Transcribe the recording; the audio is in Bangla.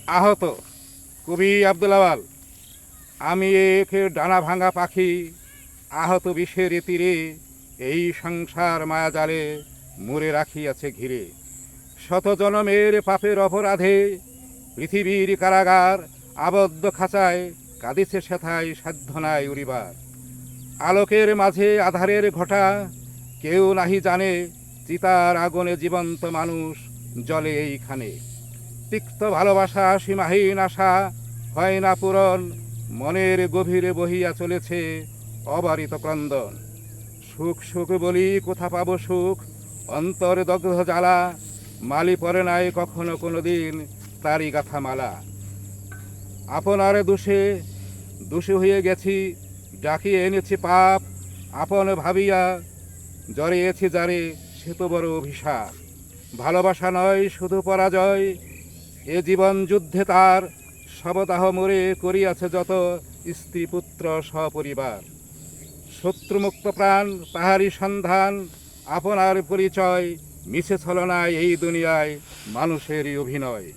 আহত কবি আব্দুল আওয়াল। আমি এক ডানা ভাঙা পাখি, আহত বিষের তীরে, এই সংসার মায়াজালে মুড়ে রাখিয়াছে ঘিরে। শত জনমের পাপের অপরাধে পৃথিবীর কারাগার, আবদ্ধ খাঁচায় কাঁদিছে সেথায় সাধ্য নাই উড়িবার। আলোকের মাঝে আধারের ঘটা, কেউ নাহি জানে চিতার আগুনে জীবন্ত মানুষ জলে এইখানে। তিক্ত ভালোবাসা, সীমাহীন আশা হয় না পূরণ, মনের গভীরে বহিয়া চলেছে অবারিত ক্রন্দন। সুখ সুখ বলি কোথা পাবো সুখ, অন্তর দগ্ধ জ্বালা, মালি পরে নাই কখনো কোনো দিন তারি গাথা মালা। আপনার দোষে দোষী হয়ে গেছি, ডাকিয়ে এনেছি পাপ, আপন ভাবিয়া জড়িয়েছি যারে সে তো বড় অভিশাপ। ভালোবাসা নয় শুধু পরাজয়, এ জীবন যুদ্ধে তার শবদাহ মরে করিয়াছে যত স্ত্রী পুত্র সপরিবার। শত্রুমুক্ত প্রাণ তাহারই সন্ধান, আপনার পরিচয় মিছে ছলনায় এই দুনিয়ায় মানুষেরই অভিনয়।